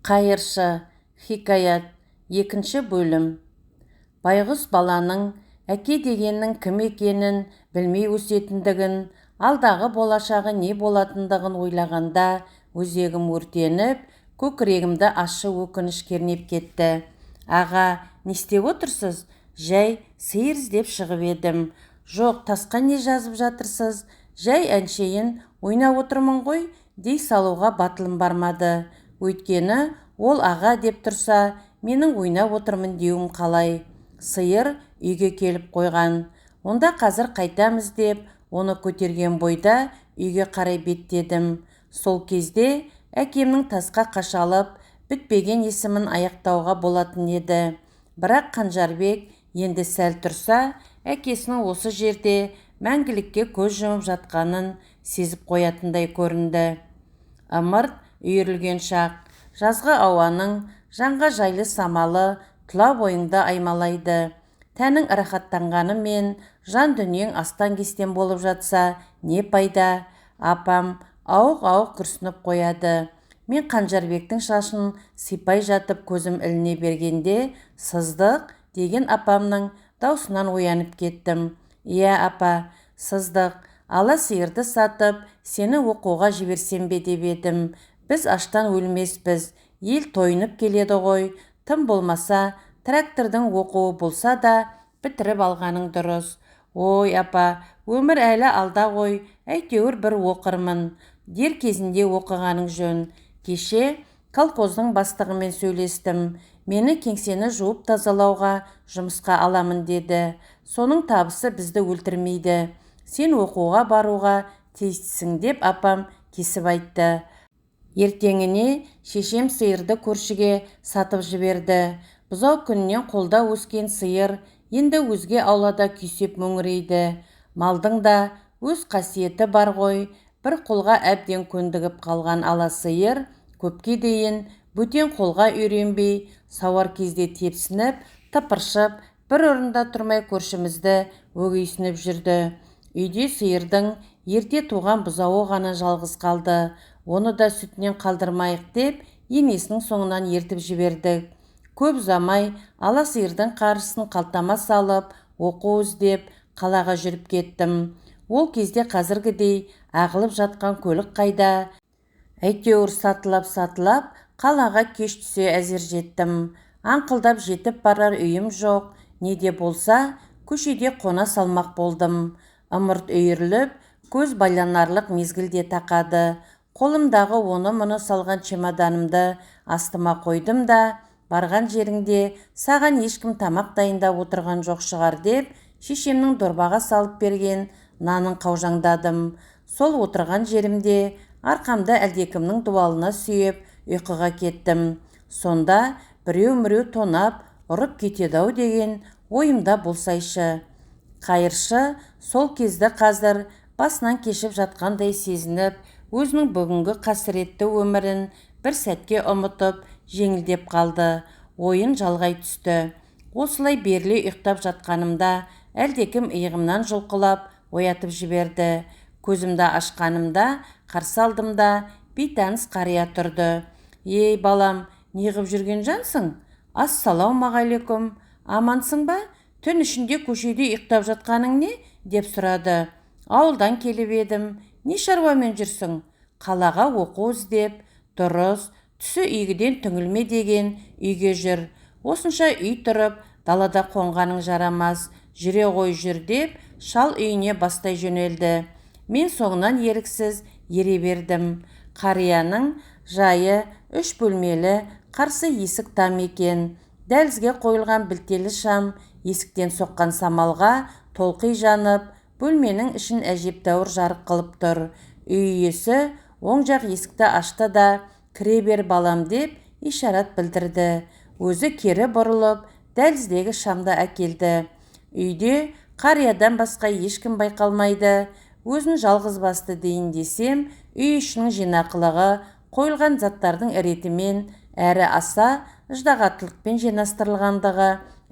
Қайыршы, хикаят, 2 бөлім. Байғұс баланың әке дегеннің кім екенін білмей өсетіндігін, алдағы болашағы не болатындығын ойлағанда өзегім өртеніп, көкірегімді ащы өкініш кернеп кетті. Аға, не істеп отырсыз? Жай сиыр іздеп шығып едім. Жоқ, тасқа не жазып жатырсыз? Жай әншейін ойнап отырмын ғой, дей салуға батылым бармады. Өйткені ол аға деп тұрса, менің ойнап отырмын деуім қалай. Сиыр үйге келіп қойған. Онда қазір қайтамыз деп, оны көтерген бойда үйге қарай беттедім. Сол кезде әкемнің тасқа қашалып, бітпеген есімін аяқтауға болатын еді. Бірақ Қанжарбек енді сәл тұрса, әкесінің осы жерде мәңгілікке көз жұмып жатқанын сезіп қоятындай көрінді. Ымырт үйірілген шақ, жазғы ауаның жанға жайлы самалы тұла бойыңды аймалайды. Тәнің рахаттанғаны мен жан дүниең астан-кестен болып жатса, не пайда? Апам ауық-ауық күрсініп қояды. Мен Қанжарбектің шашын сипай жатып көзім іліне бергенде, Сыздық деген апамның даусынан оянып кеттім. Иә, апа, Сыздық, ала сиырды сатып, сені оқуға жіберсем бе деп едім. Біз аштан өлмеспіз, ел тойынып келеді ғой, тым болмаса трактордың оқуы болса да бітіріп алғаның дұрыс. Ой, апа, өмір әлі алда ғой, әйтеуір бір оқырмын. Дер кезінде оқығаның жөн. Кеше колхоздың бастығымен сөйлестім. Мені кеңсені жуып тазалауға жұмысқа аламын деді. Соның табысы бізді өлтірмейді. Сен оқуға баруға тиістісің деп апам кесіп айтты. Ертеңіне шешем сиырды көршіге сатып жіберді. Бұзау күннен қолда өскен сиыр енді өзге аулада күйсеп мөңірейді. Малдың да өз қасиеті бар ғой. Бір қолға әбден көндігіп қалған ала сиыр көпке дейін бөтен қолға үйренбей, сауар кезде тепсініп, тыпыршып, бір орында тұрмай көршімізді өгейсініп жүрді. Үйде сиырдың ерте туған бұзауы ғана жалғыз қалды. Оны да сүтінен қалдырмайық деп, енесінің соңынан ертіп жібердік. Көп ұзамай ала сиырдың қаржысын қалтама салып, оқу іздеп қалаға жүріп кеттім. Ол кезде қазіргідей ағылып жатқан көлік қайда? Әйтеуір сатылап, қалаға кеш түсе әзер жеттім. Аңқылдап жетіп барар үйім жоқ. Не де болса, көшеде қона салмақ болдым. Ымырт үйіріліп, көз байланарлық мезгілде тақады. Қолымдағы оны-мұны салған чемоданымды астыма қойдым да, барған жеріңде саған ешкім тамақ дайындап отырған жоқ шығар деп, шешемнің дорбаға салып берген нанын қаужаңдадым. Сол отырған жерімде арқамды әлдекімнің дуалына сүйеп ұйқыға кеттім. Сонда біреу-міреу тонап, ұрып кетеді-ау деген ойымда болсайшы. Қайыршы сол кезді қазір басынан кешіп жатқандай сезініп, өзінің бүгінгі қасіретті өмірін бір сәтке ұмытып, жеңілдеп қалды. Ойын жалғай түсті. Осылай беріле ұйықтап жатқанымда әлдекім иығымнан жұлқылап оятып жіберді. Көзімді ашқанымда, қарсы алдымда бейтаныс қария тұрды. Ей балам, неғып жүрген жансың? Ассалаумағалейкум, амансың ба? Түн ішінде көшеде ұйықтап жатқаның не? Деп сұрады. Ауылдан келіп едім. Не шаруамен жүрсің? Қалаға оқу іздеп. Дұрыс, түсі үйгіден түңілме деген үйге жүр. Осынша үй тұрып, далада қонғаның жарамас. Жүре ғой жүр деп, шал үйіне бастай жөнелді. Мен соңынан еріксіз ере бердім. Қарияның жайы 3 бөлмелі, қарсы есік там екен. Дәлізге қойылған білтелі шам есіктен соққан самалға толқи жанып, бөлменің ішін әжептәуір жарық қылып тұр. Үй иесі оң жақ есікті ашты да, кіре бер балам деп ишарат білдірді. Өзі кері бұрылып, дәліздегі шамды әкелді. Үйде қариядан басқа ешкім байқалмайды. Өзін жалғыз басты дейін десем, үй ішінің жинақылығы қойылған заттардың ретімен әрі аса ыждағаттылықпен жинастырылғандығы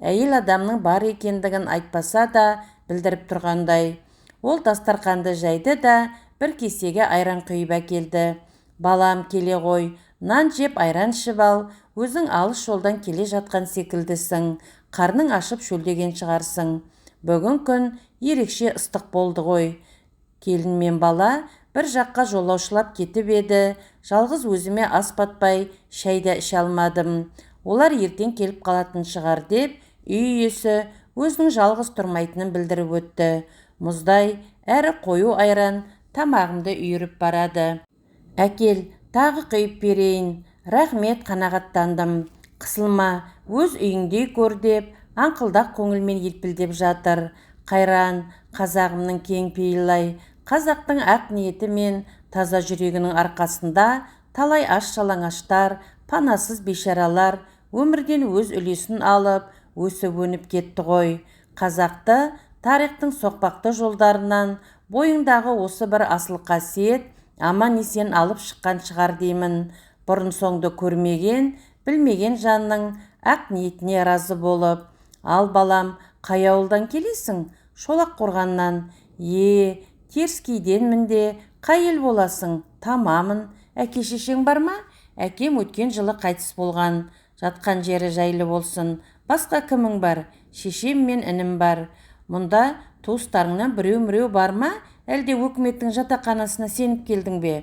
әйел адамның бар екендігін айтпаса да білдіріп тұрғандай. Ол дастарқанды жайды да бір кесеге айран құйып әкелді. Балам келе ғой, нан жеп айран ішіп ал, өзің алыс жолдан келе жатқан секілдісің, қарның ашып шөлдеген шығарсың. Бүгін күн ерекше ыстық болды ғой. Келін мен бала бір жаққа жолаушылап кетіп еді, жалғыз өзіме ас батпай, шай да іше алмадым. Олар ертең келіп қалатын шығар деп, үй иесі өзінің жалғыз тұрмайтынын білдіріп өтті. Мұздай әрі қою айран тамағымды үйіріп барады. Әкел, тағы құйып берейін. Рахмет, қанағаттандым. Қысылма, өз үйіңдей көр деп, аңқылдақ көңілмен елпілдеп жатыр. Қайран, қазағымның кең пейілай, қазақтың ақ ниеті мен таза жүрегінің арқасында талай аш-жалаңаштар, панасыз бейшаралар өмірден өз үлесін алып, өсіп-өніп кетті ғой. Қазақты тарихтың соқпақты жолдарынан бойыңдағы осы бір асыл қасиет аман-есен алып шыққан шығар деймін. Бұрын-соңды көрмеген, білмеген жанның ақ ниетіне разы болып. Ал балам, қай ауылдан келесің? Шолақ қорғаннан. Теріскейденмін де, қай ел боласың? Тамамын. Әке-шешең бар ма? Әкем өткен жылы қайтыс болған. Жатқан жері жайлы болсын. Басқа кімің бар? Шешем мен інім бар. Мұнда туыстарыңнан біреу-міреу бар ма? Әлде өкіметтің жатақханасына сеніп келдің бе?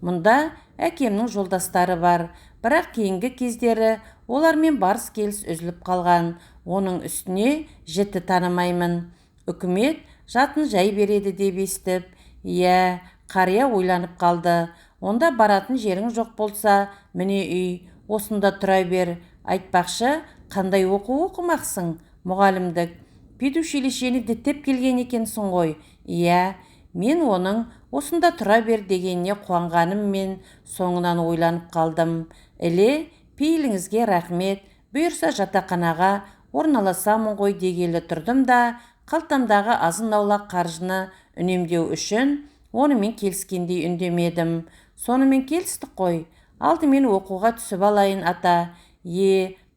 Мұнда әкемнің жолдастары бар. Бірақ кейінгі кездері олармен барыс-келіс үзіліп қалған. Оның үстіне жіті танымаймын. Үкімет жатын жай береді деп естіп. Қария ойланып қалды. Онда баратын жерің жоқ болса, міне үй, осында тұра бер. Айтпақшы, қандай оқымақсың? Мұғалімдік. Педучилищені діттеп келген екенсің ғой. Мен оның осында тұра бер дегеніне қуанғаныммен соңынан ойланып қалдым. Пейіліңізге рахмет, бұйырса жатақханаға орналасамын ғой дегелі тұрдым да, қалтамдағы азын-аулақ қаржыны үнемдеу үшін онымен келіскендей үндемедім. Сонымен келістік қой. Алдымен оқуға түсіп алайын, ата.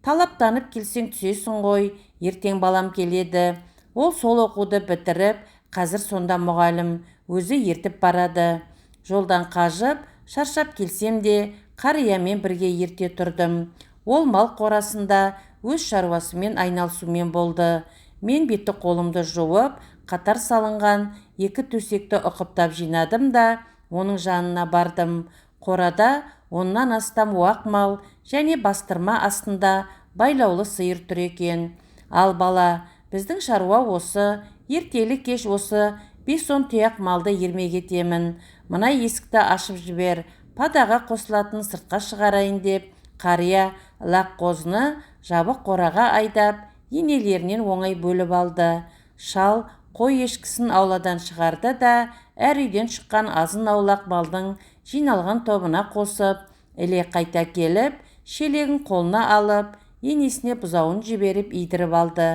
Талаптанып келсең түсесің ғой. Ертең балам келеді. Ол сол оқуды бітіріп, қазір сонда мұғалім, өзі ертіп барады. Жолдан қажып, шаршап келсем де, қариямен бірге ерте тұрдым. Ол мал қорасында өз шаруасымен айналысумен болды. Мен беті қолымды жуып, қатар салынған екі төсекті ұқыптап жинадым да, оның жанына бардым. Қорада оннан астам уақ мал және бастырма астында байлаулы сиыр тұр екен. Ал бала, біздің шаруа осы, ертелі кеш осы 5-10 тұяқ малды ермек етемін. Мына есікті ашып жібер, падаға қосылатын сыртқа шығарайын деп, қария лақ қозыны жабық қораға айдап, енелерінен оңай бөліп алды. Шал қой ешкісін ауладан шығарды да, әр үйден шыққан азын-аулақ малдың жиналған тобына қосып, қайта келіп, шелегін қолына алып, енесіне бұзауын жіберіп идіріп алды.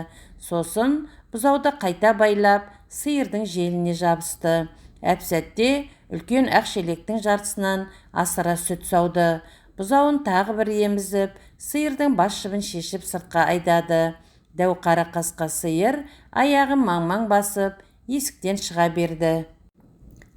Сосын бұзауды қайта байлап, сиырдың желіне жабысты. Әп-сәтте үлкен ақ шелектің жартысынан асыра сүт сауды. Бұзауын тағы бір емізіп, сиырдың бас жібін шешіп сыртқа айдады. Дәу қара қасқа сиыр аяғын маң-маң басып, есіктен шыға берді.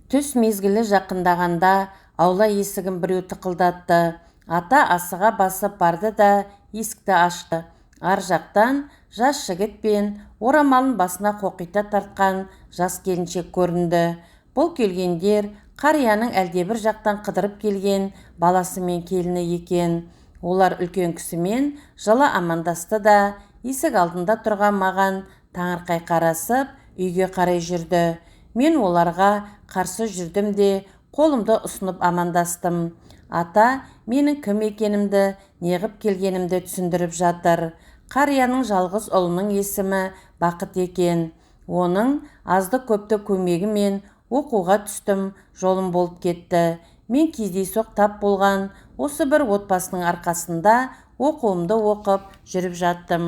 Түс мезгілі жақындағанда аула есігін біреу тықылдатты. Ата асыға басып барды да есікті ашты. Ар жақтан жас жігіт пен орамалын басына қоқита тартқан жас келіншек көрінді. Бұл келгендер қарияның әлдебір жақтан қыдырып келген баласы мен келіні екен. Олар үлкен кісімен жылы амандасты да, есік алдында тұрған маған таңырқай қарасып, үйге қарай жүрді. Мен оларға қарсы жүрдім де, қолымды ұсынып амандастым. Ата менің кім екенімді, неғып келгенімді түсіндіріп жатыр. Қарияның жалғыз ұлының есімі Бақыт екен. Оның азды-көпті көмегімен оқуға түстім, жолым болып кетті. Мен кездейсоқ тап болған осы бір отбасының арқасында оқуымды оқып жүріп жаттым.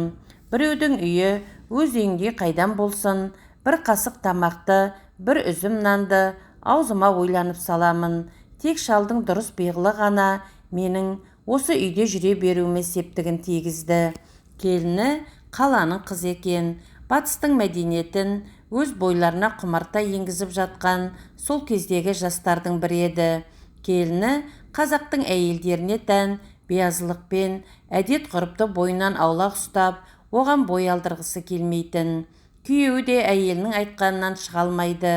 Біреудің үйі өз үйіңдей қайдан болсын, бір қасық тамақты, бір үзім нанды аузыма ойланып саламын. Тек шалдың дұрыс пиғылы ғана менің осы үйде жүре беруіме септігін тигізді. Келіні қаланың қыз екен. Батыстың мәдениетін өз бойларына құмарта енгізіп жатқан сол кездегі жастардың бірі еді. Келіні қазақтың әйелдеріне тән биязылықпен әдет-ғұрыпты бойынан аулақ ұстап, оған бой алдырғысы келмейтін. Күйеуі де әйелінің айтқанынан шыға алмайды.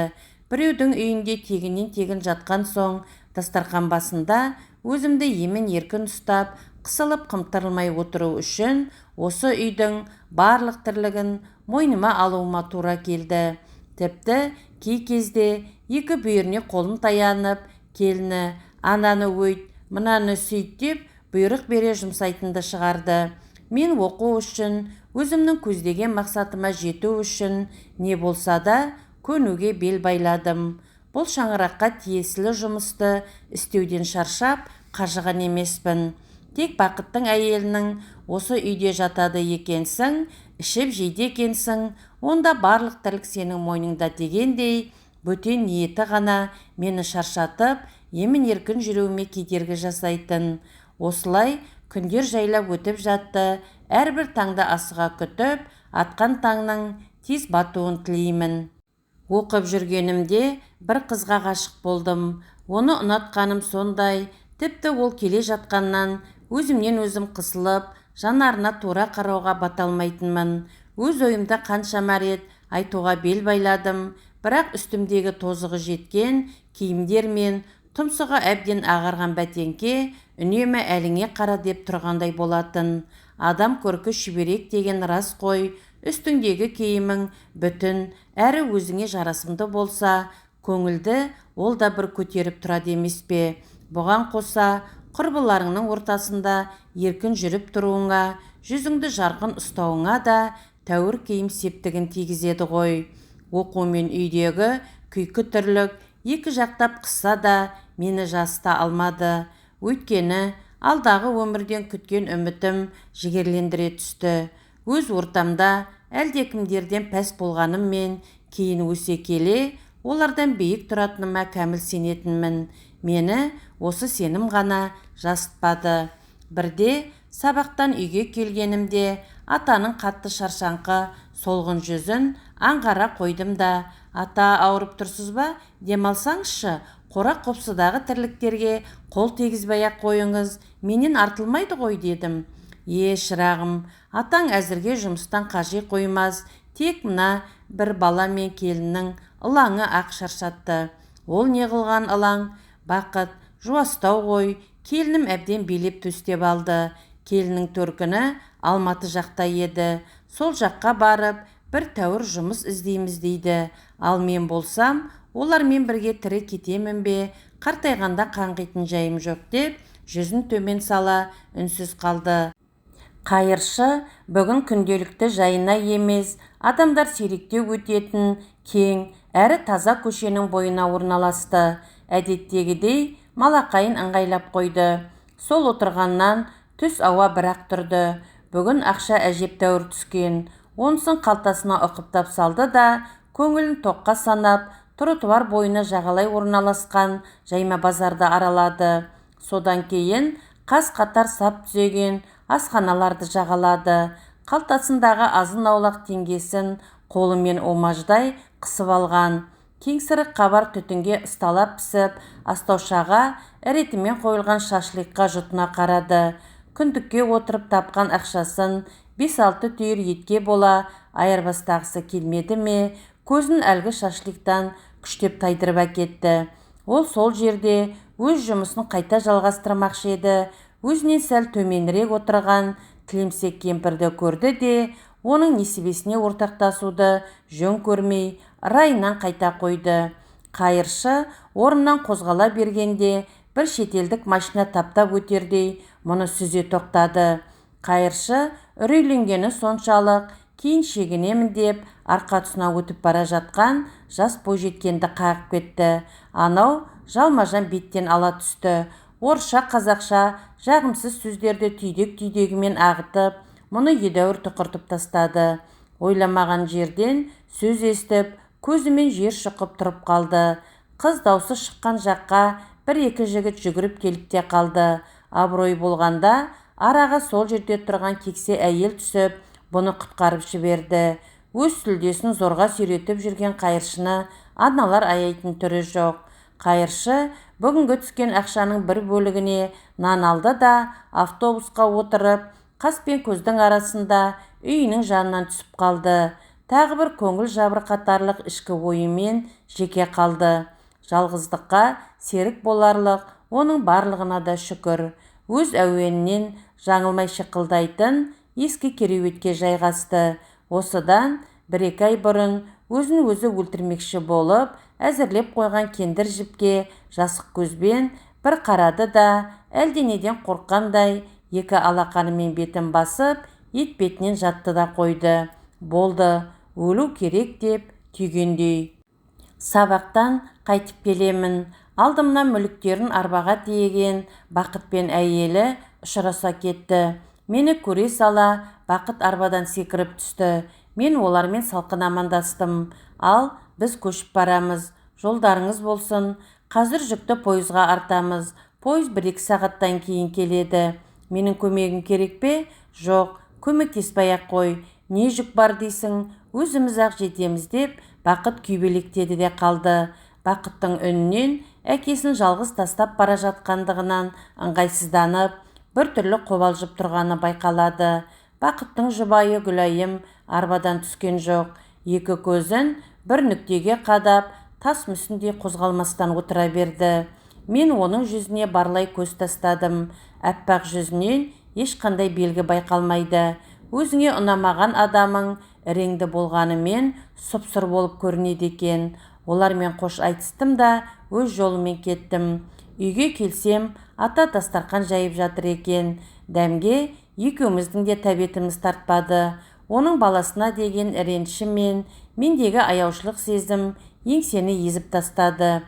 Біреудің үйінде тегінен-тегін жатқан соң, дастархан басында өзімді емін-еркін ұстап, қысылып қымтырылмай отыру үшін осы үйдің барлық тірлігін мойныма алуыма тура келді. Тіпті кей кезде екі бүйіріне қолым таянып, келіні ананы өйт, мынаны сөйт деп бұйрық бере жұмсайтынды шығарды. Мен оқу үшін, өзімнің көздеген мақсатыма жету үшін не болса да көнуге бел байладым. Бұл шаңыраққа тиесілі жұмысты істеуден шаршап, қажыған емеспін. Тек бақыттың әйелінің осы үйде жатады екенсің, ішіп жейді екенсің, онда барлық тірлік сенің мойныңда дегендей, бөтен ниеті ғана мені шаршатып, емін-еркін жүруіме кедергі жасайтын. Осылай күндер жайлап өтіп жатты. Әрбір таңды асыға күтіп, атқан таңның тез батуын тілеймін. Оқып жүргенімде бір қызға ғашық болдым. Оны ұнатқаным сондай, тіпті ол келе жатқаннан өзімнен өзім қысылып, жанарына тура қарауға бата алмайтынмын. Өз ойымда қаншама рет айтуға бел байладым, бірақ үстімдегі тозығы жеткен киімдер мен тұмсығы әбден ағарған бәтеңке үнемі әліңе қара деп тұрғандай болатын. Адам көркі шүберек деген рас қой, үстіңдегі киімің бүтін әрі өзіңе жарасымды болса, көңілді ол да бір көтеріп тұрады емес пе? Бұған қоса, құрбыларыңның ортасында еркін жүріп тұруыңа, жүзіңді жарқын ұстауыңа да тәуір киім септігін тигізеді ғой. Оқу мен үйдегі күйкі тірлік екі жақтап қысса да мені жасыта алмады. Өйткені алдағы өмірден күткен үмітім жігерлендіре түсті. Өз ортамда әлдекімдерден пәс болғаныммен кейін өсе келе, олардан биік тұратыныма кәміл сенетінмін. Мені осы сенім ғана жасытпады. Бірде сабақтан үйге келгенімде атаның қатты шаршаңқы солғын жүзін аңғара қойдым да, ата ауырып тұрсыз ба? Демалсаңызшы, қора-қопсыдағы тірліктерге қол тегізбей-ақ қойыңыз, менен артылмайды ғой дедім. Шырағым, атаң әзірге жұмыстан қажи қоймас, тек мына бір бала мен келіннің ылаңы ақ шаршатты. Ол не қылған ылаң? Бақыт, жуастау ғой, келінім әбден билеп төстеп алды. Келіннің төркіні Алматы жақта еді. Сол жаққа барып, бір тәуір жұмыс іздейміз дейді. Ал мен болсам, олармен бірге тірі кетемін бе, қартайғанда қаңғитын жайым жоқ деп, жүзін төмен сала үнсіз қалды. Қайыршы бүгін күнделікті жайына емес, адамдар сиректеу өтетін кең әрі таза көшенің бойына орналасты. Әдеттегідей малақайын ыңғайлап қойды. Сол отырғаннан түс ауа бірақ тұрды. Бүгін ақша әжептәуір түскен. Онысын қалтасына ұқыптап салды да, көңілін тоққа санап, тротуар бойына жағалай орналасқан жайма базарды аралады. Содан кейін қас-қатар сап түзеген асханаларды жағалады. Қалтасындағы азын-аулақ теңгесін қолымен омаждай қысып алған. Кеңсірік қабар түтінге ысталап пісіп, астаушаға ретімен қойылған шашлыққа жұтына қарады. Күндікке отырып тапқан ақшасын 5-6 түйір етке бола айырбастағысы келмеді ме, көзін әлгі шашлықтан күштеп тайдырып әкетті. Ол сол жерде өз жұмысын қайта жалғастырмақшы еді. Өзінен сәл төменірек отырған тілемсек кемпірді көрді де, оның несібесіне ортақтасуды жөн көрмей, райынан қайта қойды. Қайыршы орнынан қозғала бергенде, бір шетелдік машина таптап өтердей мұны сүзе тоқтады. Қайыршы үрейленгені соншалық, кейін шегінемін деп арқа тұсына өтіп бара жатқан жас бойжеткенді қағып кетті. Анау жалма-жан беттен ала түсті. Орысша, қазақша жағымсыз сөздерді түйдек-түйдегімен ағытып, мұны едәуір тұқыртып тастады. Ойламаған жерден сөз естіп, көзімен жер шұқып тұрып қалды. Қыз даусы шыққан жаққа бір-екі жігіт жүгіріп келіп те қалды. Абырой болғанда араға сол жерде тұрған кексе әйел түсіп, бұны құтқарып жіберді. Өз сүлдесін зорға сүйретіп жүрген қайыршыны аналар аяйтын түрі жоқ. Қайыршы бүгінгі түскен ақшаның бір бөлігіне нан алды да автобусқа отырып, қас пен көздің арасында үйінің жанынан түсіп қалды. Тағы бір көңіл жабырқатарлық ішкі ойымен жеке қалды. Жалғыздыққа серік боларлық оның барлығына да шүкір. Өз әуенінен жаңылмай шықылдайтын ескі кереуетке жайғасты. Осыдан 1-2 ай бұрын өзін өзі өлтірмекші болып әзірлеп қойған кендір жіпке жасық көзбен бір қарады да әлденеден қорыққандай 2 алақанымен бетін басып етбетінен жатты да қойды. Болды, өлу керек деп түйгендей. Сабақтан қайтып келемін. Алдымнан мүліктерін арбаға тиеген Бақыт пен әйелі ұшыраса кетті. Мені көре сала Бақыт арбадан секіріп түсті. Мен олармен салқын амандастым. Ал біз көшіп барамыз. Жолдарыңыз болсын. Қазір жүкті пойызға артамыз. Пойыз 1-2 сағаттан кейін келеді. Менің көмегім керек пе? Жоқ, көмектеспей-ақ қой. Не жүк бар дейсің? Өзіміз-ақ жетеміз деп Бақыт күйбелектеді де қалды. Бақыттың үнінен әкесін жалғыз тастап бара жатқандығынан ыңғайсызданып, бір түрлі қобалжып тұрғаны байқалады. Бақыттың жұбайы Гүлайым арбадан түскен жоқ. 2 көзін бір нүктеге қадап, тас мүсіндей қозғалмастан отыра берді. Мен оның жүзіне барлай көз тастадым. Әппақ жүзінен ешқандай белгі байқалмайды. Өзіңе ұнамаған адамың іреңді болғанымен сұп-сұр болып көрінеді екен. Олармен қош айтыстым да өз жолымен кеттім. Үйге келсем, ата дастархан жайып жатыр екен. Дәмге екеуміздің де тәбетіміз тартпады. Оның баласына деген реніші мен мендегі аяушылық сезім еңсені езіп тастады.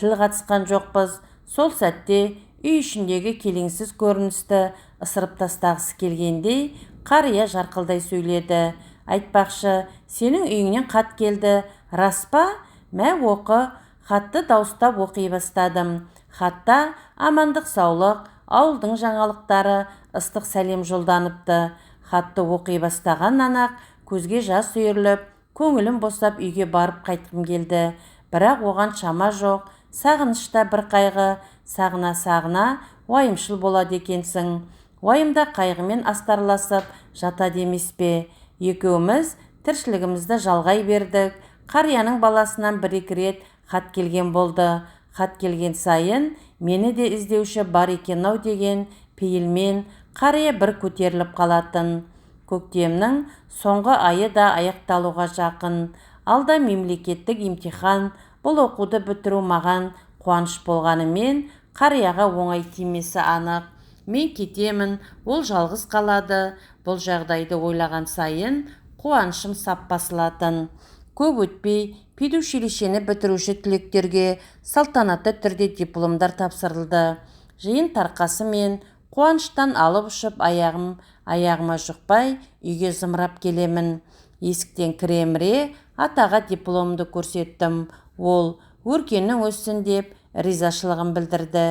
Тіл қатысқан жоқпыз. Сол сәтте үй ішіндегі келеңсіз көріністі ысырып тастағысы келгендей қария жарқылдай сөйледі. Айтпақшы, сенің үйіңнен хат келді, рас па? Мә оқы. Хатты дауыстап оқи бастадым. Хатта амандық саулық, ауылдың жаңалықтары, ыстық сәлем жолданыпты. Хатты оқи бастағаннан-ақ көзге жас үйіріліп, көңілім босап үйге барып қайтқым келді. Бірақ оған шама жоқ. Сағынышта бір қайғы, сағына-сағына уайымшыл болады екенсің. Уайымда қайғымен астарласып жатады емес пе? Екеуміз тіршілігімізді жалғай бердік. Қарияның баласынан 1-2 рет хат келген болды. Хат келген сайын мені де іздеуші бар екен-ау деген пейілмен қария бір көтеріліп қалатын. Көктемнің соңғы айы да аяқталуға жақын. Алда мемлекеттік имтихан. Бұл оқуды бітіру маған қуаныш болғанымен қарияға оңай тимесі анық. Мен кетемін, ол жалғыз қалады. Бұл жағдайды ойлаған сайын қуанышым сап басылатын. Көп өтпей педучилищені бітіруші түлектерге салтанатты түрде дипломдар тапсырылды. Жиын тарқасымен қуаныштан алып ұшып аяғыма жұқпай үйге зымырап келемін. Есіктен кіреміре атаға дипломды көрсеттім. Ол өркенің өссін деп ризашылығын білдірді.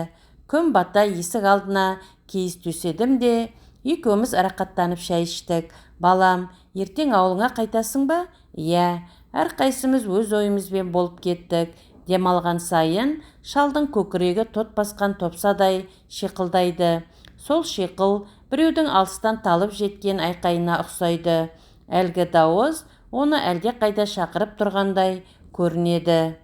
Күн бата есік алдына киіз төседім де екеуміз рақаттанып шай іштік. Балам, ертең ауылыңа қайтасың ба? Иә, әрқайсымыз өз ойымызбен болып кеттік. Демалған сайын шалдың көкірегі тот басқан топсадай шиқылдайды. Сол шиқыл біреудің алыстан талып жеткен айқайына ұқсайды. Әлгі дауыс оны әлде қайда шақырып тұрғандай көрінеді.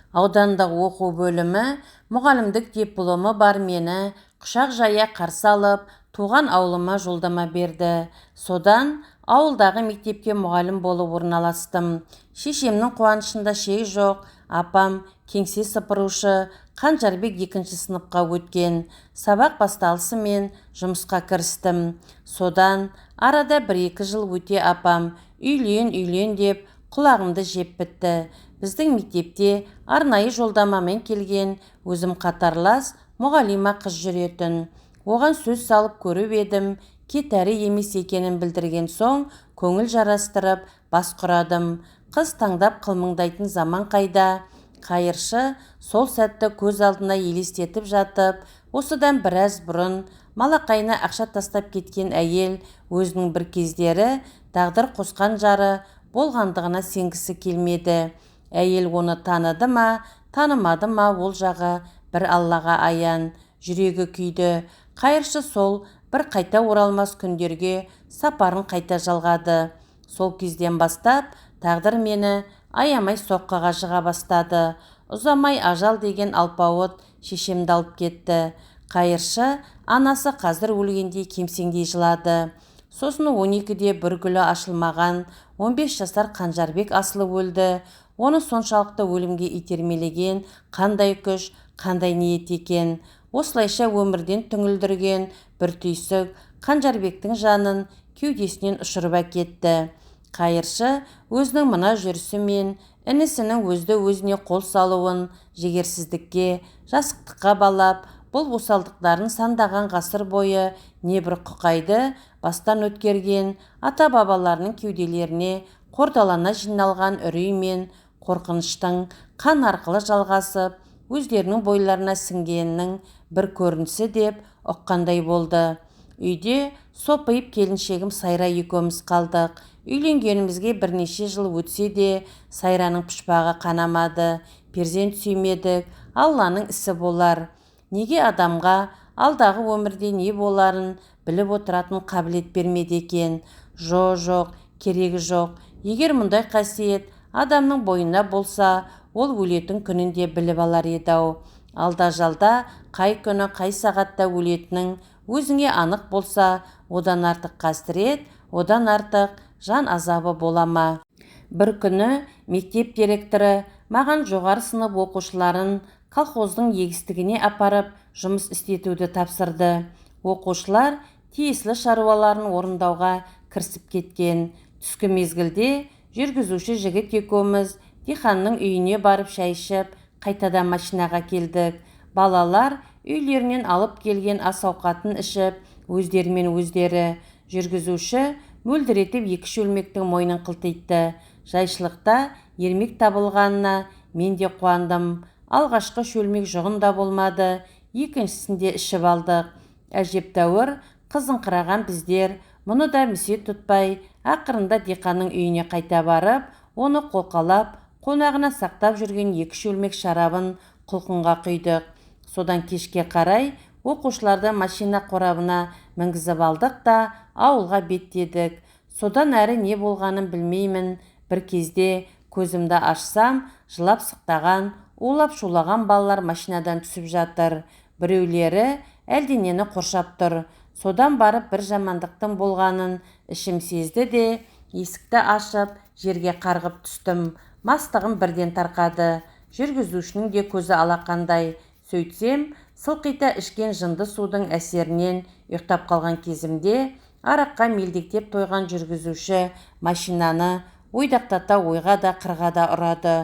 Аудандық оқу бөлімі мұғалімдік дипломы бар мені құшақ жая қарсы алып, туған ауылыма жолдама берді. Содан ауылдағы мектепке мұғалім болып орналастым. Шешемнің қуанышында шек жоқ. Апам кеңсе сыпырушы, Қанжарбек 2-ші сыныпқа өткен. Сабақ басталысымен жұмысқа кірістім. Содан арада 1-2 жыл өте апам үйлен деп құлағымды жеп бітті. Біздің мектепте арнайы жолдамамен келген өзім қатарлас мұғалима қыз жүретін. Оған сөз салып көріп едім, кетәрі емес екенін білдірген соң көңіл жарастырып бас құрадым. Қыз таңдап қылмыңдайтын заман қайда? Қайыршы сол сәтті көз алдына елестетіп жатып, осыдан біраз бұрын малақайына ақша тастап кеткен әйел өзінің бір кездері тағдыр қосқан жары болғандығына сенгісі келмеді. Әйел оны таныды ма, танымады ма, ол жағы бір Аллаға аян. Жүрегі күйді. Қайыршы сол бір қайта оралмас күндерге сапарын қайта жалғады. Сол кезден бастап тағдыр мені аямай соққыға жыға бастады. Ұзамай ажал деген алпауыт шешемді алып кетті. Қайыршы анасы қазір өлгендей кемсеңдей жылады. Сосын 12-де бір гүлі ашылмаған 15 жасар Қанжарбек асылып өлді. Оны соншалықты өлімге итермелеген қандай күш, қандай ниет екен. Осылайша өмірден түңілдірген бір түйсік Қанжарбектің жанын кеудесінен ұшырып әкетті. Қайыршы өзінің мына жүрісімен інісінің өзді-өзіне қол салуын жігерсіздікке, жасықтыққа балап, бұл осалдықтарын сандаған ғасыр бойы небір құқайды бастан өткерген ата-бабаларының кеуделеріне қордалана жиналған үрей мен қорқыныштың қан арқылы жалғасып, өздерінің бойларына сіңгенінің бір көрінісі деп ұққандай болды. Үйде сопиып келіншегім Сайра екеуміз қалдық. Үйленгенімізге бірнеше жыл өтсе де, Сайраның пұшпағы қанамады, перзент сүймедік. Алланың ісі болар. Неге адамға алдағы өмірде не боларын біліп отыратын қабілет бермеді екен? Жоқ, керегі жоқ. Егер мұндай қасиет адамның бойында болса, ол өлетін күнінде біліп алар еді-ау. Алда-жалда қай күні, қай сағатта өлетінің өзіңе анық болса, одан артық қасірет, одан артық жан азабы бола ма? Бір күні мектеп директоры маған жоғары сынып оқушыларын колхоздың егістігіне апарып жұмыс істетуді тапсырды. Оқушылар тиесілі шаруаларын орындауға кірісіп кеткен. Түскі мезгілде жүргізуші жігіт екеуміз диқанның үйіне барып шай ішіп, қайтадан машинаға келдік. Балалар үйлерінен алып келген ас-ауқатын ішіп, өздерімен өздері. Жүргізуші мөлдіретіп екі шөлмектің мойнын қылтитты. Жайшылықта ермек табылғанына мен де қуандым. Алғашқы шөлмек жұғында болмады, екіншісінде ішіп алдық. Әжептәуір қызыңқыраған біздер мұны да місе тұтпай, ақырында диқанның үйіне қайта барып, оны қолқалап, қонағына сақтап жүрген екі шөлмек шарабын құлқынға құйдық. Содан кешке қарай оқушыларды машина қорабына мінгізіп алдық та ауылға беттедік. Содан әрі не болғанын білмеймін. Бір кезде көзімді ашсам, жылап сықтаған, улап шулаған балалар машинадан түсіп жатыр. Біреулері әлденені қоршап тұр. Содан барып бір жамандықтың болғанын ішім сезді де, есікті ашып, жерге қарғып түстім. Мастығым бірден тарқады. Жүргізушінің де көзі алақандай. Сөйтсем, сылқита ішкен жынды судың әсерінен ұйықтап қалған кезімде, араққа мелдектеп тойған жүргізуші машинаны ойдақтата ойға да қырға да ұрады.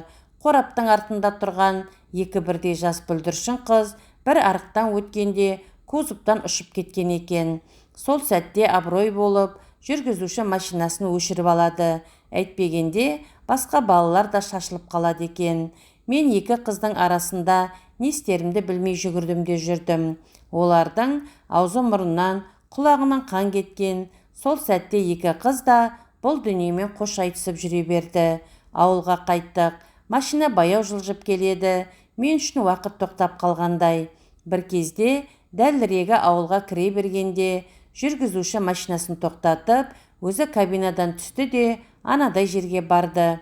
Қораптың артында тұрған екі бірдей жас бүлдіршін қыз бір арықтан өткенде кузовтан ұшып кеткен екен. Сол сәтте абырой болып, жүргізуші машинасын өшіріп алады. Әйтпегенде басқа балалар да шашылып қалады екен. Мен екі қыздың арасында не істерімді білмей жүгірдім де жүрдім. Олардың аузы мұрыннан, құлағынан қан кеткен. Сол сәтте екі қыз да бұл дүниемен қош айтысып жүре берді. Ауылға қайттық. Машина баяу жылжып келеді. Мен үшін уақыт тоқтап қалғандай. Бір кезде дәлірегі ауылға кіре бергенде жүргізуші машинасын тоқтатып, өзі кабинадан түсті де анадай жерге барды.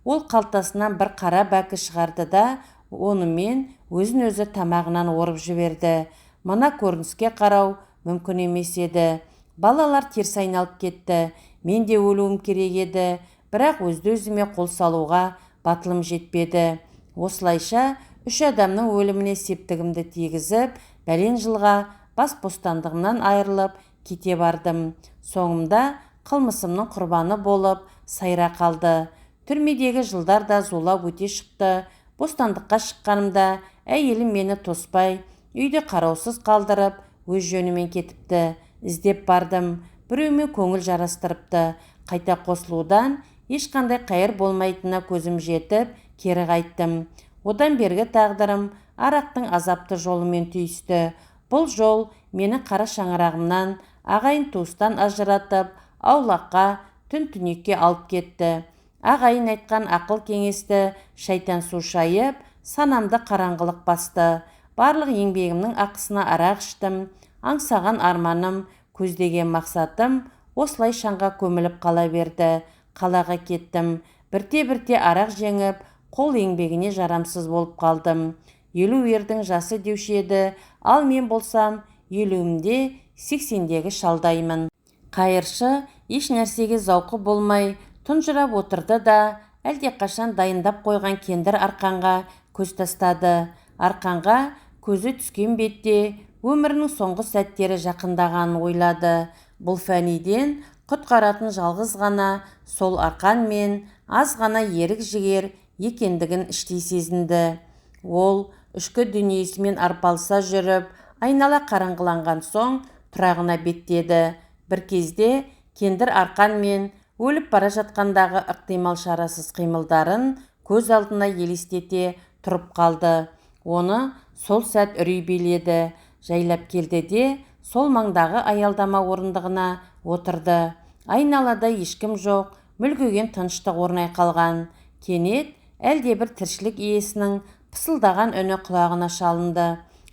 Ол қалтасынан бір қара бәкі шығарды да, онымен өзін-өзі тамағынан орып жіберді. Мына көрініске қарау мүмкін емес еді. Балалар теріс айналып кетті. Мен де өлуім керек еді, бірақ өзді-өзіме қол салуға батылым жетпеді. Осылайша 3 адамның өліміне септігімді тигізіп, бәлен жылға бас бостандығымнан айырылып кете бардым. Соңымда қылмысымның құрбаны болып Сайра қалды. Түрмедегі жылдар да зулап өте шықты. Бостандыққа шыққанымда әйелім мені тоспай, үйді қараусыз қалдырып, өз жөнімен кетіпті. Іздеп бардым. Біреумен көңіл жарастырыпты. Қайта қосылудан ешқандай қайыр болмайтынына көзім жетіп, кері қайттым. Одан бергі тағдырым арақтың азапты жолымен түйісті. Бұл жол мені қара шаңырағымнан, ағайын туыстан ажыратып, аулаққа, түн-түнекке алып кетті. Ағайын айтқан ақыл кеңесті шайтан су шайып, санамды қараңғылық басты. Барлық еңбегімнің ақысына арақ іштім, аңсаған арманым, көздеген мақсатым осылай шаңға көміліп қала берді. Қалаға кеттім, бірте-бірте арақ жеңіп, қол еңбегіне жарамсыз болып қалдым. 50 ердің жасы деуші еді, ал мен болсам 50-імде 80-дегі шалдаймын. Қайыршы еш нәрсеге зауқы болмай тұнжырап отырды да, әлдеқашан дайындап қойған кендір арқанға көз тастады. Арқанға көзі түскен бетте өмірінің соңғы сәттері жақындағанын ойлады. Бұл фәниден құтқаратын жалғыз ғана сол арқан мен аз ғана ерік жігер екендігін іштей сезінді. Ол ішкі дүниесімен арпалыса жүріп, айнала қараңғыланған соң тұрағына беттеді. Бір кезде кендір арқан мен өліп бара жатқандағы ықтимал шарасыз қимылдарын көз алдына елестете тұрып қалды. Оны сол сәт үрей биледі. Жайлап келді де сол маңдағы аялдама орындығына отырды. Айналада ешкім жоқ, мүлгіген тыныштық орнай қалған. Кенет әлдебір тіршілік иесінің пысылдаған үні құлағына шалынды.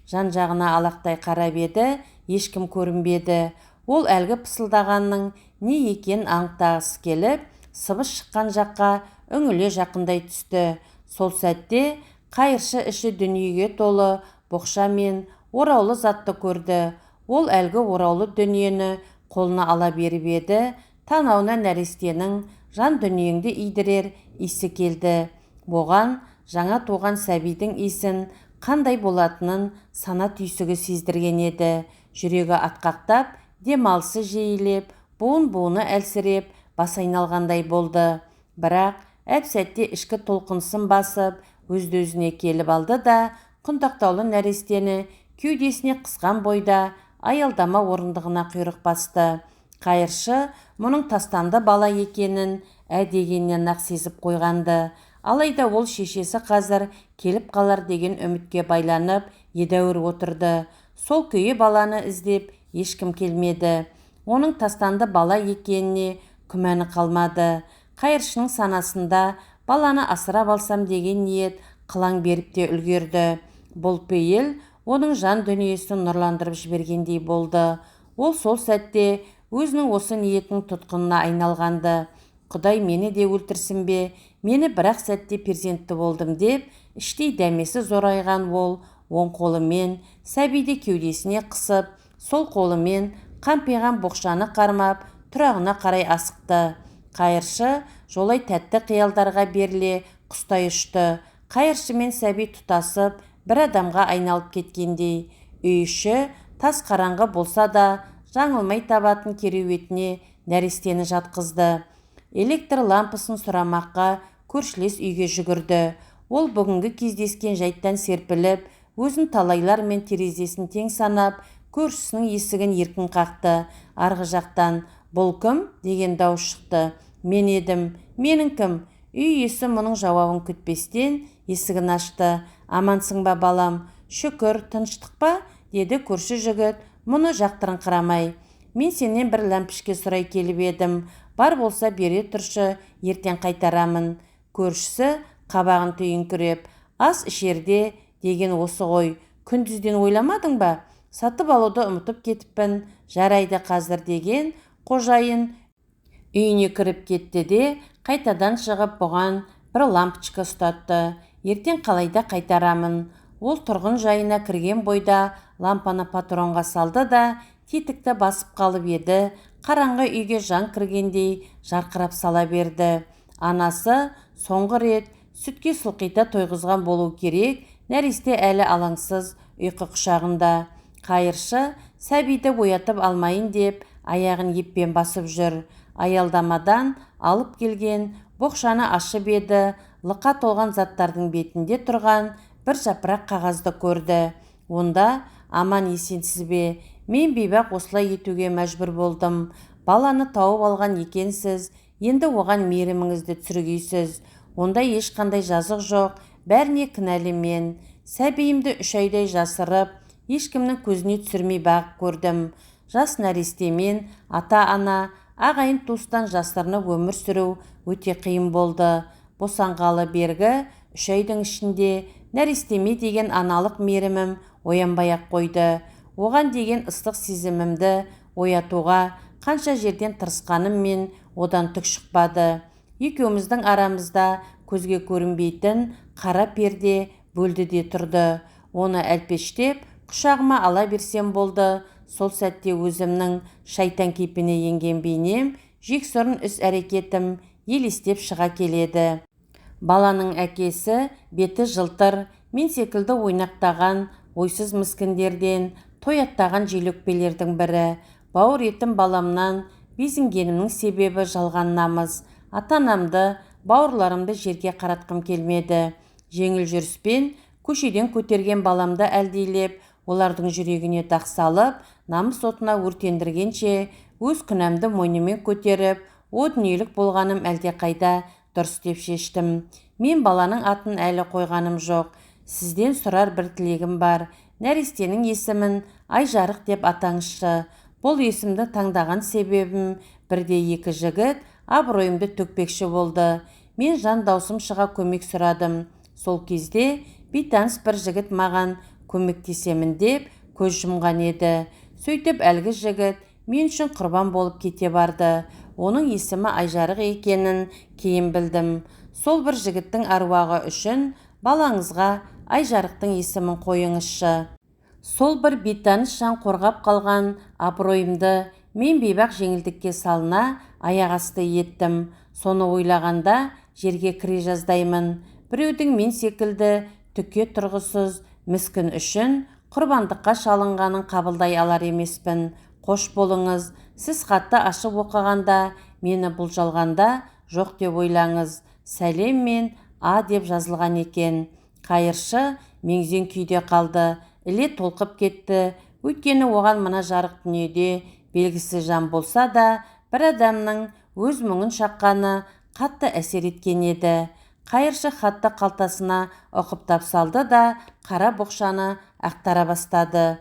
Жан-жағына алақтай қарап еді, ешкім көрінбеді. Ол әлгі пысылдағанның не екенін анықтағысы келіп, сыбыс шыққан жаққа үңіле жақындай түсті. Сол сәтте қайыршы іші дүниеге толы боқша мен ораулы затты көрді. Ол әлгі ораулы дүниені қолына ала беріп еді, танауына нәрестенің жан дүниеңді идірер иісі келді. Боған жаңа туған сәбидің иісін қандай болатынын сана түйсігі сездірген еді. Жүрегі атқақтап, демалысы жиілеп, буын-буыны әлсіреп, бас айналғандай болды. Бірақ әп-сәтте ішкі толқынысын басып, өзді-өзіне келіп алды да, құндақтаулы нәрестені кеудесіне қысқан бойда аялдама орындығына құйрық басты. Қайыршы мұның тастанды бала екенін дегеннен-ақ сезіп қойғанды. Алайда ол шешесі қазір келіп қалар деген үмітке байланып, едәуір отырды. Сол күйі баланы іздеп ешкім келмеді. Оның тастанды бала екеніне күмәні қалмады. Қайыршының санасында баланы асырап алсам деген ниет қылаң беріп те үлгерді. Бұл пейіл оның жан дүниесін нұрландырып жібергендей болды. Ол сол сәтте өзінің осы ниетінің тұтқынына айналғанды. Құдай мені де өлтірсін бе, мені бір-ақ сәтте перзентті болдым деп, іштей дәмесі зорайған ол оң қолымен сәбиді кеудесіне қысып, сол қолымен қампиған боқшаны қармап, тұрағына қарай асықты. Қайыршы жолай тәтті қиялдарға беріле құстай ұшты. Қайыршы мен сәби тұтасып, бір адамға айналып кеткендей. Үй іші тас қараңғы болса да, жаңылмай табатын кереуетіне нәрестені жатқызды. Электр лампысын сұрамаққа көршілес үйге жүгірді. Ол бүгінгі кездескен жайттан серпіліп, өзін талайлар мен терезесін тең санап, көршісінің есігін еркін қақты. Арғы жақтан «Бұл кім?» деген дауыс шықты. «Мен едім». «Менің кім?» Үй иесі мұның жауабын күтпестен есігін ашты. «Амансың ба балам?» «Шүкір, тыныштық па?» деді көрші жігіт мұны жақтырыңқырамай. «Мен сенен бір ләмпішке сұрай келіп едім. Бар болса бере тұршы, ертең қайтарамын». Көршісі қабағын түйіңкіреп, «Ас ішерде деген осы ғой. Күндізден ойламадың ба?» «Сатып алуды ұмытып кетіппін. Жарайды қазір» деген қожайын үйіне кіріп кетті де, қайтадан шығып бұған бір лампочка ұстатты. «Ертең қалайда қайтарамын». Ол тұрғын жайына кірген бойда лампаны патронға салды да, тетікті басып қалып еді. Қараңғы үйге жан кіргендей жарқырап сала берді. Анасы соңғы рет сүтке сылқита тойғызған болу керек, нәресте әлі алаңсыз ұйқы құшағында. Қайыршы сәбиді оятып алмайын деп аяғын еппен басып жүр. Аялдамадан алып келген боқшаны ашып еді, лықа толған заттардың бетінде тұрған бір жапырақ қағазды көрді. Онда «Аман есенсіз бе? Мен бейбақ осылай етуге мәжбүр болдым. Баланы тауып алған екенсіз, енді оған мейіріміңізді түсіргейсіз. Ондай ешқандай жазық жоқ, бәріне кінәлі мен. Сәбиімді 3 айдай жасырып, ешкімнің көзіне түсірмей бағып көрдім. Жас нәрестемен ата-ана ағайын туыстан жасырынып өмір сүру өте қиын болды. Босанғалы бергі 3 айдың ішінде нәрестеме деген аналық мерімім оянбай-ақ қойды. Оған деген ыстық сезімімді оятуға қанша жерден тырысқаныммен одан түк шықпады. Екеуміздің арамызда көзге көрінбейтін қара перде бөлді де тұрды. Оны әлпештеп құшағыма ала берсем болды. Сол сәтте өзімнің шайтан кейпіне енген бейнем, жексұрын іс-әрекетім елестеп шыға келеді. Баланың әкесі беті жылтыр, мен секілді ойнақтаған ойсыз міскіндерден тояттаған желөкпелердің бірі. Бауыр етім баламнан безінгенімнің себебі жалған намыс. Ата-анамды, бауырларымды жерге қаратқым келмеді. Жеңіл жүріспен көшеден көтерген баламды әлдейлеп, олардың жүрегіне дақ салып, намыс отына өртендіргенше өз күнәмді мойнымен көтеріп, о дүниелік болғаным әлде қайда дұрыс деп шештім. Мен баланың атын әлі қойғаным жоқ. Сізден сұрар бір тілегім бар. Нәрестенің есімін Айжарық деп атаңызшы. Бұл есімді таңдаған себебім, бірде екі жігіт абыройымды төкпекші болды. Мен жан даусым шыға көмек сұрадым. Сол кезде бейтаныс бір жігіт маған көмектесемін деп көз жұмған еді. Сөйтіп әлгі жігіт мен үшін құрбан болып кете барды. Оның есімі Айжарық екенін кейін білдім. Сол бір жігіттің аруағы үшін балаңызға Айжарықтың есімін қойыңызшы. Сол бір бейтаныс жан қорғап қалған абыройымды мен бейбақ жеңілдікке салына аяқ асты еттім. Соны ойлағанда жерге кіре жаздаймын. Біреудің мен секілді түкке тұрғысыз міскін үшін құрбандыққа шалынғанын қабылдай алар емеспін. Қош болыңыз. Сіз хатты ашып оқығанда мені бұл жалғанда жоқ деп ойлаңыз. Сәлем мен А деп жазылған екен. Қайыршы меңзең күйде қалды. Іле толқып кетті. Өйткені оған мына жарық дүниеде белгісіз жан болса да, бір адамның өз мұңын шаққаны қатты әсер еткен еді. Қайыршы хатты қалтасына оқып тапсалды да қара боқшаны ақтара бастады.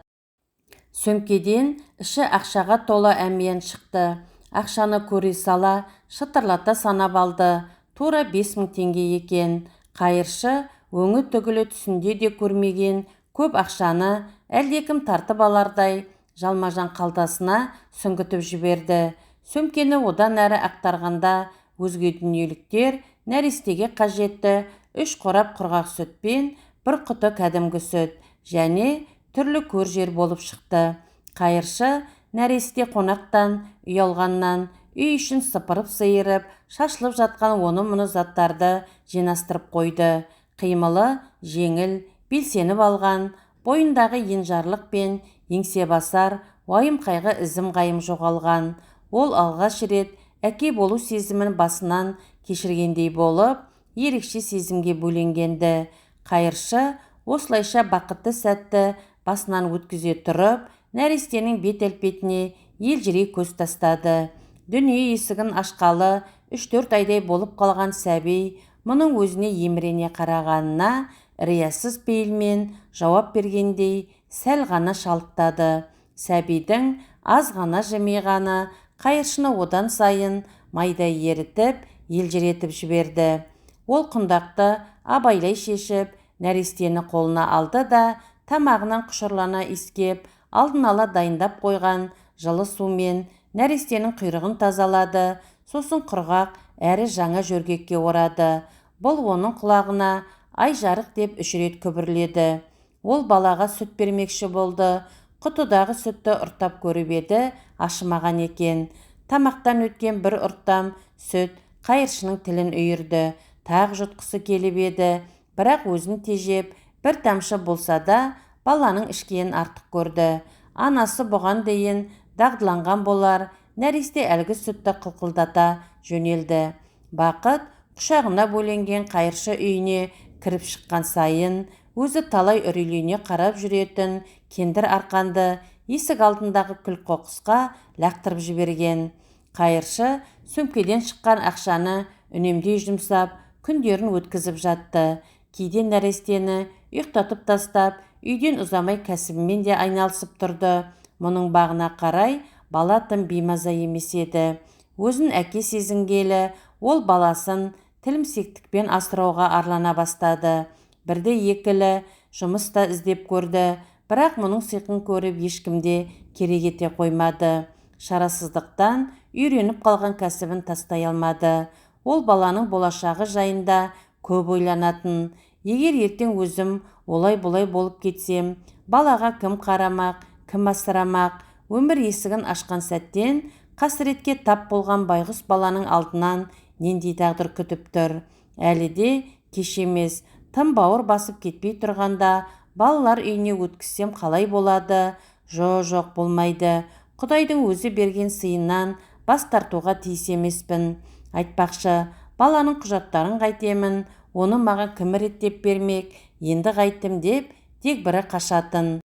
Сөмкеден іші ақшаға толы әмиян шықты. Ақшаны көре сала шытырлата санап алды. Тура 5000 теңге екен. Қайыршы өңі түгілі түсінде де көрмеген көп ақшаны әлдекім тартып алардай жалмажан қалтасына сүңгітіп жіберді. Сөмкені одан әрі ақтарғанда өзге дүниеліктер нәрестеге қажетті 3 қорап құрғақ сүт пен 1 құты кәдімгі сүт және түрлі көр жер болып шықты. Қайыршы нәресте қонақтан ұялғаннан үй ішін сыпырып сиырып, шашылып жатқан оны-мұны заттарды жинастырып қойды. Қимылы жеңіл, белсеніп алған, бойындағы енжарлық пен еңсе басар уайым қайғы ізім қайым жоғалған. Ол алғаш рет әке болу сезімін басынан кешіргендей болып, ерекше сезімге бөленгенді. Қайыршы осылайша бақытты сәтті басынан өткізе тұрып, нәрестенің бет әлпетіне елжірей көз тастады. Дүние есігін ашқалы 3-4 айдай болып қалған сәби мұның өзіне емірене қарағанына риясыз пейілмен жауап бергендей сәл ғана шалықтады. Сәбидің аз ғана жымиғаны Қайыршыны одан сайын майдай ерітіп, елжіретіп жіберді. Ол құндақты абайлай шешіп, нәрестені қолына алды да тамағынан құшырлана иіскеп, алдын ала дайындап қойған жылы сумен нәрестенің құйрығын тазалады, сосын құрғақ әрі жаңа жөргекке орады. Бұл оның құлағына Айжарық деп 3 рет күбірледі. Ол балаға сүт бермекші болды. Құтыдағы сүтті ұрттап көріп еді, ашымаған екен. Тамақтан өткен бір ұрттам сүт Қайыршының тілін үйірді. Тағы жұтқысы келіп еді, бірақ өзін тежеп, бір тамшы болса да баланың ішкенін артық көрді. Анасы бұған дейін дағдыланған болар, нәресте әлгі сүтті қылқылдата жөнелді. Бақыт құшағына бөленген Қайыршы үйіне кіріп шыққан сайын өзі талай үрейлене қарап жүретін кендір арқанды есік алдындағы күл-қоқысқа лақтырып жіберген. Қайыршы сөмкеден шыққан ақшаны үнемдей жұмсап, күндерін өткізіп жатты. Кейде нәрестені ұйықтатып тастап, үйден ұзамай кәсібімен де айналысып тұрды. Мұның бағына қарай бала тым беймаза емес еді. өзін әке сезінгелі, ол баласын тілімсектікпен асырауға арлана бастады. Бірде екілі жұмыс та іздеп көрді, бірақ мұның сиқын көріп ешкімде керек ете қоймады. Шарасыздықтан үйреніп қалған кәсібін тастай алмады. Ол баланың болашағы жайында көп ойланатын. Егер ертең өзім олай-бұлай болып кетсем, балаға кім қарамақ, кім асырамақ? Өмір есігін ашқан сәттен қасіретке тап болған байғұс баланың алдынан нендей тағдыр күтіп тұр? Әлі де кеш емес, тым бауыр басып кетпей тұрғанда балалар үйіне өткізсем қалай болады? Жоқ, болмайды. Құдайдың өзі берген сыйынан бас тартуға тиіс емеспін. Айтпақшы, баланың құжаттарын қайтемін, оны маған кім реттеп бермек? Енді қайттым деп тек бірі қашатын.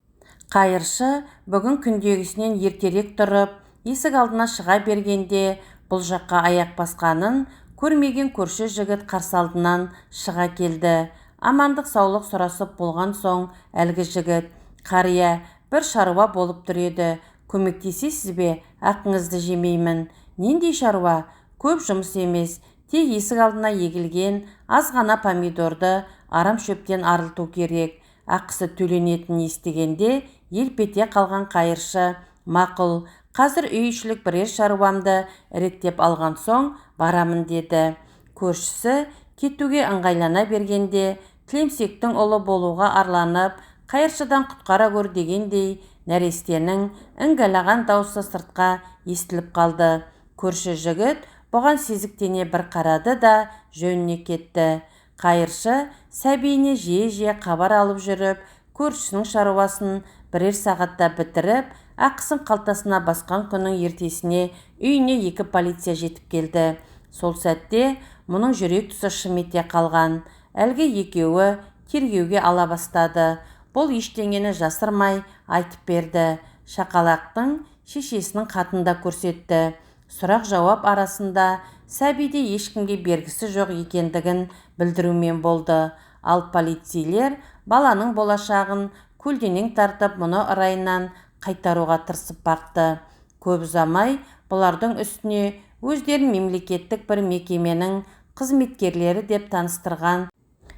Қайыршы бүгін күндегісінен ертерек тұрып, есік алдына шыға бергенде бұл жаққа аяқ басқанын көрмеген көрші жігіт қарсы алдынан шыға келді. Амандық саулық сұрасып болған соң әлгі жігіт: «Қария, бір шаруа болып тұр еді, көмектесесіз бе? Ақыңызды жемеймін». «Нендей шаруа?» «Көп жұмыс емес, тек есік алдына егілген аз ғана помидорды арам шөптен арылту керек». Ақысы төленетін естігенде елп ете қалған қайыршы: «Мақұл, қазір үй ішілік бірер шаруамды іріктеп алған соң барамын» деді. Көршісі кетуге ыңғайлана бергенде тілемсектің ұлы болуға арланып, қайыршыдан құтқара көр дегендей нәрестенің іңгәлаған даусы сыртқа естіліп қалды. Көрші жігіт бұған сезіктене бір қарады да жөніне кетті. Қайыршы сәбиіне жиі хабар алып жүріп, көршісінің шаруасын бірер сағатта бітіріп, ақысын қалтасына басқан күннің ертесіне үйіне 2 полиция жетіп келді. Сол сәтте мұның жүрек тұсы шым ете қалған. Әлгі екеуі тергеуге ала бастады. Бұл ештеңені жасырмай айтып берді. Шақалақтың шешесінің хатында көрсетті. Сұрақ-жауап арасында сәбиде ешкімге бергісі жоқ екендігін білдірумен болды. Ал полицейлер баланың болашағын көлденең тартып, мұны ырайынан қайтаруға тырысып бақты. Көп ұзамай бұлардың үстіне өздерін мемлекеттік бір мекеменің қызметкерлері деп таныстырған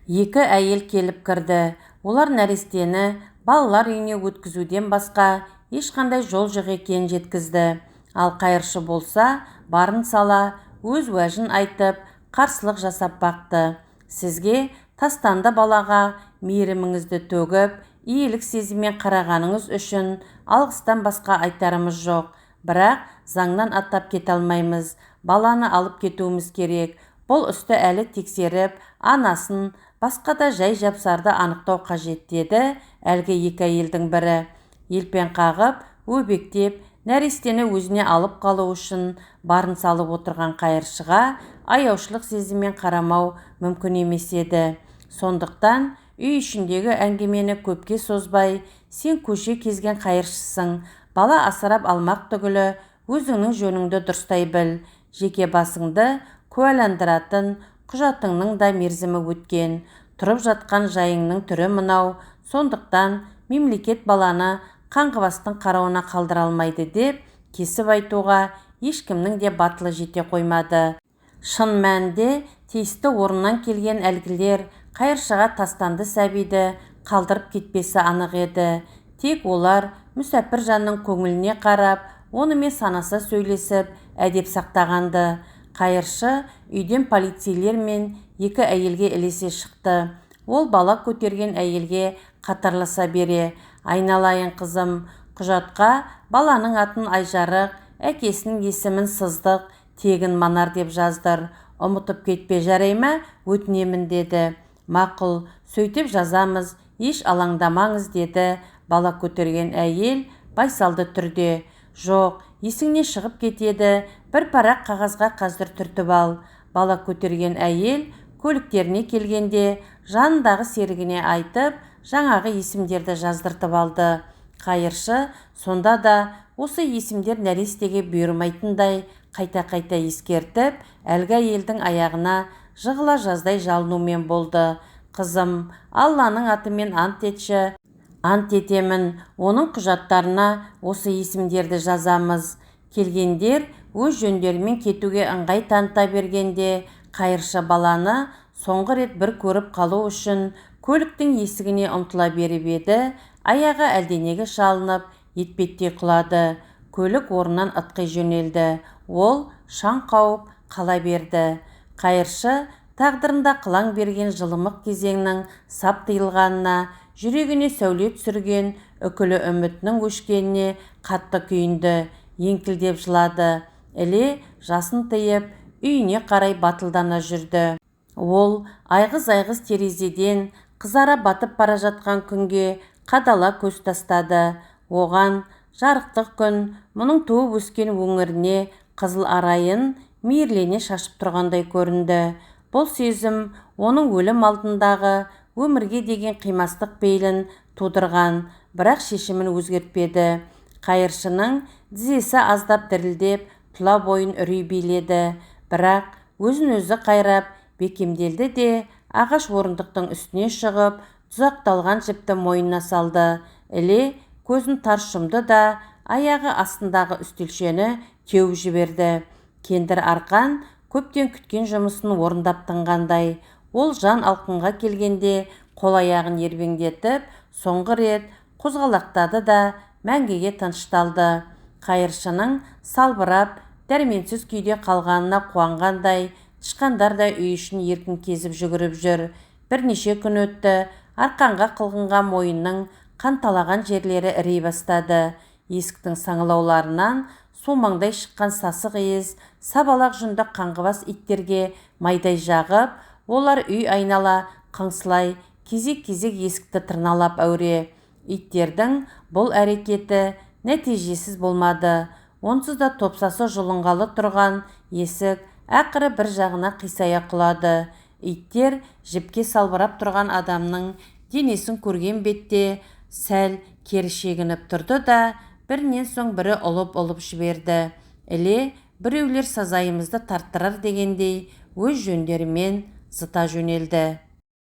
2 әйел келіп кірді. Олар нәрестені балалар үйіне өткізуден басқа ешқандай жол жоқ екенін жеткізді. Ал қайыршы болса, барын сала, өз уәжін айтып, қарсылық жасап бақты. «Сізге тастанды балаға мейіріміңізді төгіп, иелік сезіммен қарағаныңыз үшін алғыстан басқа айтарымыз жоқ. Бірақ заңнан аттап кете алмаймыз. Баланы алып кетуіміз керек. Бұл істі әлі тексеріп, анасын, басқа да жай жапсарды анықтау қажет» деді әлгі 2 әйелдің бірі. Елпен қағып, өбектеп, нәрестені өзіне алып қалу үшін барын салып отырған қайыршыға аяушылық сезіммен қарамау мүмкін емес еді. Сондықтан үй ішіндегі әңгімені көпке созбай: «Сен көше кезген қайыршысың, бала асырап алмақ түгілі өзіңнің жөніңді дұрыстай біл. Жеке басыңды куәландыратын құжатыңның да мерзімі өткен. Тұрып жатқан жайыңның түрі мынау. Сондықтан мемлекет баланы қаңғыбастың қарауына қалдыра алмайды» деп кесіп айтуға ешкімнің де батылы жете қоймады. Шын мәнінде тиісті орыннан келген әлгілер қайыршыға тастанды сәбиді қалдырып кетпесі анық еді. Тек олар мүсәпір жанның көңіліне қарап, онымен санаса сөйлесіп, әдеп сақтағанды. Қайыршы үйден полицейлер мен 2 әйелге ілесе шықты. Ол бала көтерген әйелге қатарласа бере: «Айналайын қызым, құжатқа баланың атын Айжарық, әкесінің есімін Сыздық, тегін Манар деп жаздыр. Ұмытып кетпе, жарай ма? Өтінемін» деді. «Мақұл, сөйтіп жазамыз, еш алаңдамаңыз» деді бала көтерген әйел байсалды түрде. «Жоқ, есіңнен шығып кетеді, бір парақ қағазға қазір түртіп ал». Бала көтерген әйел көліктеріне келгенде жанындағы серігіне айтып, жаңағы есімдерді жаздыртып алды. Қайыршы сонда да осы есімдер нәрестеге бұйырмайтындай қайта-қайта ескертіп, әлгі әйелдің аяғына жығыла жаздай жалынумен болды. «Қызым, Алланың атымен ант етші». «Ант етемін, оның құжаттарына осы есімдерді жазамыз. Келгендер өз жөндерімен кетуге ыңғай таныта бергенде, қайыршы баланы соңғы рет бір көріп қалу үшін көліктің есігіне ұмтыла беріп еді, аяғы әлденеге шалынып, етпеттей құлады. Көлік орнынан ытқи жөнелді. Ол шаң қауып қала берді. Қайыршы тағдырында қылаң берген жылымық кезеңнің сап тыйылғанына, жүрегіне сәуле түсірген үкілі үмітінің өшкеніне қатты күйінді, еңкілдеп жылады. Іле жасын тыйып, үйіне қарай батылдана жүрді. Ол айғыз-айғыз терезеден қызара батып бара жатқан күнге қадала көз тастады. Оған жарықтық күн мұның туып өскен өңіріне қызыл арайын мейірлене шашып тұрғандай көрінді. Бұл сезім оның өлім алдындағы өмірге деген қимастық пейілін тудырған, бірақ шешімін өзгертпеді. Қайыршының тізесі аздап дірілдеп, тұла бойын үрей биледі, бірақ өзін өзі қайрап бекемделді де ағаш орындықтың үстіне шығып, тұзақталған жіпті мойнына салды. Іле көзін тарс жұмды да аяғы астындағы үстелшені теуіп жіберді. Кендір арқан көптен күткен жұмысын орындап тынғандай. Ол жан алқынға келгенде қол аяғын ербеңдетіп, соңғы рет қозғалақтады да мәңгіге тынышталды. Қайыршының салбырап, дәрменсіз күйде қалғанына қуанғандай, тышқандар да үй ішін еркін кезіп жүгіріп жүр. Бірнеше күн өтті, арқанға қылғынған мойынның қанталаған жерлері ірей бастады. Есіктің саңылауларынан сумаңдай шыққан сасық иіс сабалақ жүнді қаңғыбас иттерге майдай жағып, олар үй айнала қыңсылай, кезек-кезек есікті тырналап әуре. Иттердің бұл әрекеті нәтижесіз болмады. Онсыз да топсасы жұлынғалы тұрған есік ақыры бір жағына қисая құлады. Иттер жіпке салбырап тұрған адамның денесін көрген бетте сәл кері шегініп тұрды да, бірінен соң бірі ұлып жіберді. Іле біреулер сазайымызды тарттырар дегендей өз жөндерімен зыта жөнелді.